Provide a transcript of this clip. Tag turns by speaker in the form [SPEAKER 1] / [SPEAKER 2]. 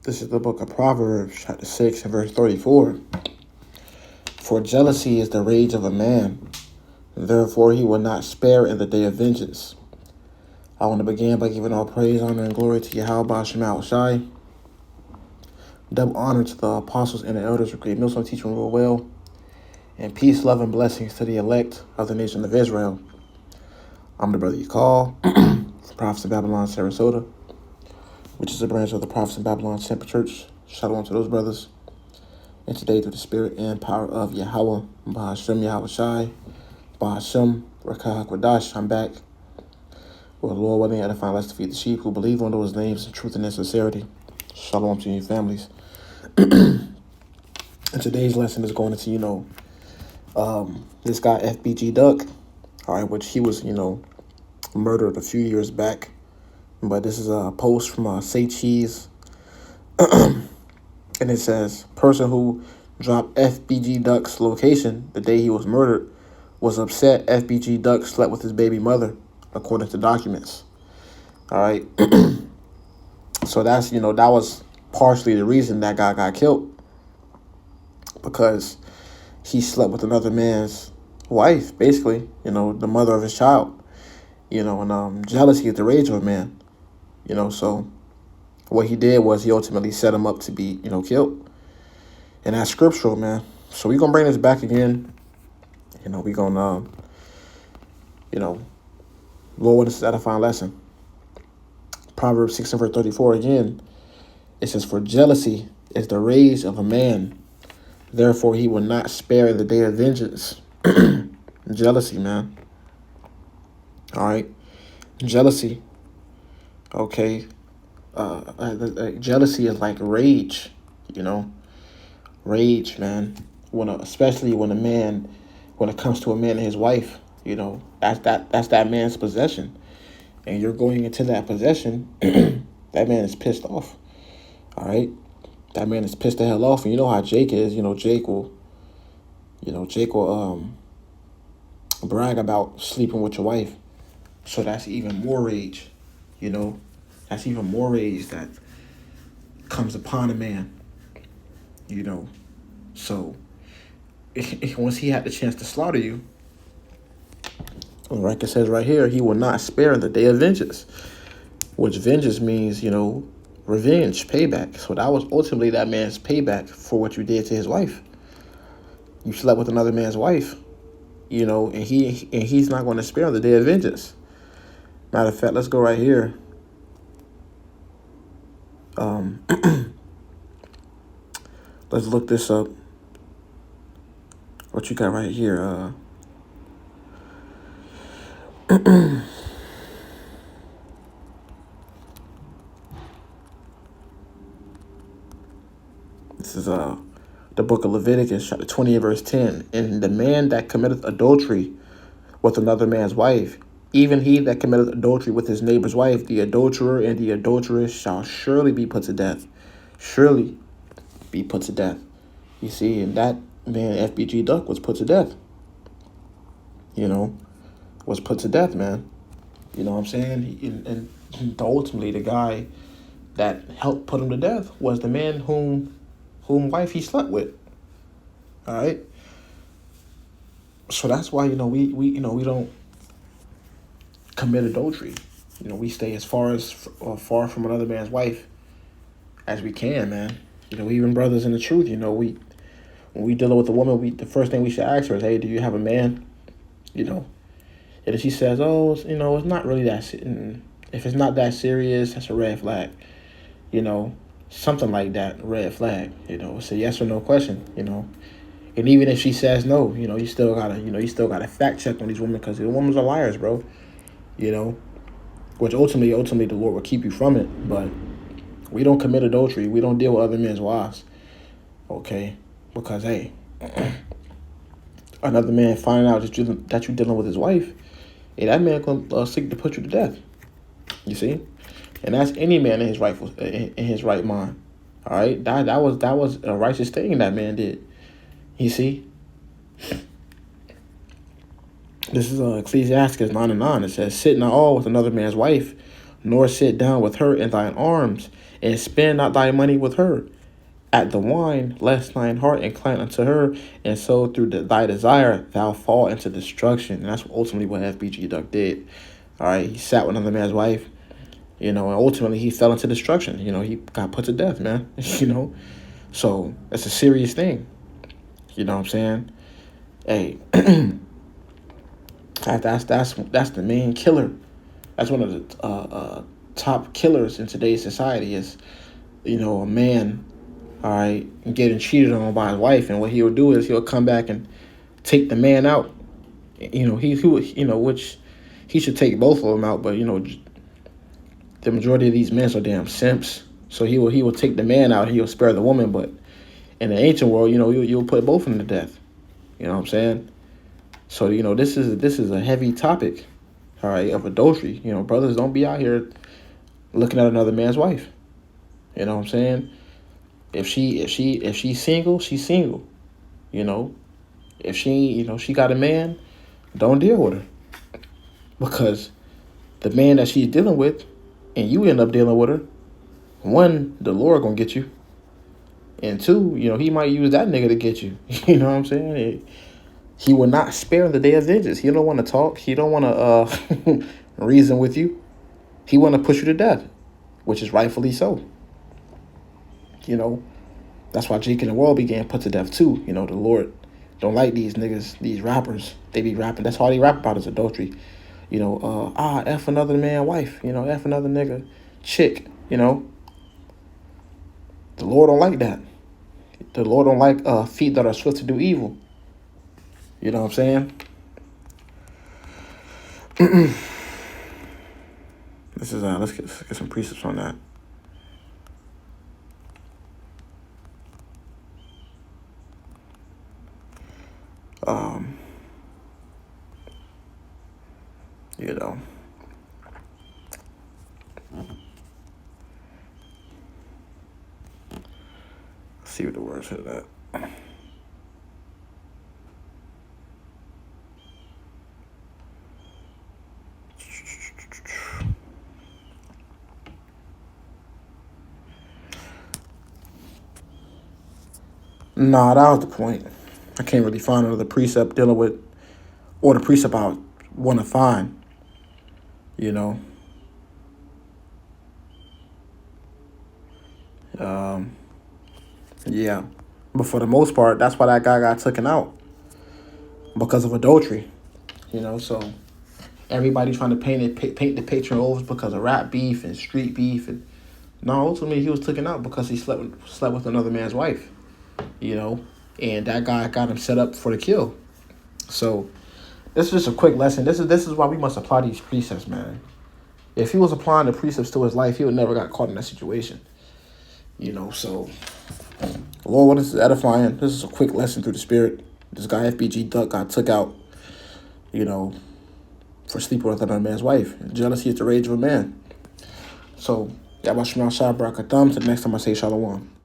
[SPEAKER 1] This is the book of Proverbs, chapter 6 and verse 34. For jealousy is the rage of a man, therefore he will not spare in the day of vengeance. I want to begin by giving all praise, honor, and glory to Yahweh Shema Shai. Double honor to the apostles and the elders who create Millstone teaching real well. And peace, love, and blessings to the elect of the nation of Israel. I'm the brother you call, Prophets of Babylon, Sarasota, which is a branch of the Prophets of Babylon Temple Church. Shalom to those brothers. And today, through the spirit and power of Yahweh, Bahashem Yahweh Shai, Bahashem Rakah HaKodash, I'm back with the Lord willing, edifying us to feed the sheep who believe on those names in truth and in sincerity. Shalom to you families. And today's lesson is going into, this guy FBG Duck, all right, which he was, murdered a few years back. But this is a post from Say Cheese. And it says, person who dropped FBG Duck's location the day he was murdered was upset FBG Duck slept with his baby mother, according to documents. All right. So that's, that was partially the reason that guy got killed. Because he slept with another man's wife, basically, the mother of his child. And jealousy is the rage of a man. So what he did was he ultimately set him up to be, killed. And that's scriptural, man. So we're going to bring this back again. We're going to, Lord, this is an edifying lesson. Proverbs 6 and verse 34 again. It says, for jealousy is the rage of a man. Therefore, he will not spare in the day of vengeance. Jealousy, man. All right. Jealousy. Okay. Jealousy is like rage, rage, man. Especially when it comes to a man and his wife, that's that man's possession, and you're going into that possession. That man is pissed off. All right, that man is pissed the hell off, and you know how Jake is. Jake will brag about sleeping with your wife. So that's even more rage, That's even more rage that comes upon a man, So, once he had the chance to slaughter you, like it says right here, he will not spare in the day of vengeance, which vengeance means, revenge, payback. So that was ultimately that man's payback for what you did to his wife. You slept with another man's wife, and he's not going to spare on the day of vengeance. Matter of fact, let's go right here. Let's look this up. What you got right here? This is the book of Leviticus, chapter 20, verse 10. And the man that committeth adultery with another man's wife, even he that committeth adultery with his neighbor's wife, the adulterer and the adulteress shall surely be put to death. Surely be put to death. You see, and that man, FBG Duck, was put to death. Was put to death, man. You know what I'm saying? And ultimately, the guy that helped put him to death was the man whom wife he slept with. All right. So that's why we don't commit adultery. We stay as far from another man's wife as we can, man. Even brothers in the truth. When we dealing with a woman, the first thing we should ask her is, hey, do you have a man? And if she says, oh, it's not really that. If it's not that serious, that's a red flag. Something like that, red flag. It's a yes or no question. And even if she says no, you still gotta fact check on these women, because the women are liars, bro. Which ultimately the Lord will keep you from it. But we don't commit adultery. We don't deal with other men's wives. Okay, because hey, another man finding out that you're dealing with his wife, hey, that man gonna seek to put you to death. You see, and that's any man in his right mind. All right, that was a righteous thing that man did. You see, this is Ecclesiastes 9:9. It says, sit not all with another man's wife, nor sit down with her in thine arms, and spend not thy money with her. At the wine, lest thine heart incline unto her, and so through thy desire thou fall into destruction. And that's ultimately what FBG Duck did. All right, he sat with another man's wife, and ultimately he fell into destruction. He got put to death, man. So that's a serious thing. You know what I'm saying? Hey, that's the main killer. That's one of the top killers in today's society is, a man, all right, getting cheated on by his wife, and what he'll do is he'll come back and take the man out. Which he should take both of them out, but the majority of these men are damn simps. So he will take the man out, he'll spare the woman, but in the ancient world, you'll put both of them to death. You know what I'm saying? So this is a heavy topic, all right, of adultery. Brothers, don't be out here looking at another man's wife. You know what I'm saying? If she's single, she's single. If she got a man, don't deal with her, because the man that she's dealing with, and you end up dealing with her, one, the Lord gonna get you, and two, he might use that nigga to get you. You know what I'm saying? He will not spare the day of vengeance. He don't want to talk. He don't want to reason with you. He want to push you to death, which is rightfully so. That's why Jake and the World began put to death too. The Lord don't like these niggas, these rappers. They be rapping. That's all they rap about is adultery. F another man wife. F another nigga chick. The Lord don't like that. The Lord don't like feet that are swift to do evil. You know what I'm saying? This is let's get some precepts on that. Let's see what the words for that. Nah, that was the point. I can't really find another precept dealing with, or the precept I want to find. Yeah. But for the most part, that's why that guy got taken out, because of adultery. So everybody trying to paint the picture over because of rap beef and street beef, and no, ultimately he was taken out because he slept with another man's wife. And that guy got him set up for the kill. So this is just a quick lesson. This is why we must apply these precepts, man. If he was applying the precepts to his life, he would never got caught in that situation. So Lord, what is edifying? This is a quick lesson through the spirit. This guy FBG Duck got took out, for sleeping with another man's wife. And jealousy is the rage of a man. So, Yabashima Shabrak Atham. Till the next time I say Shalom.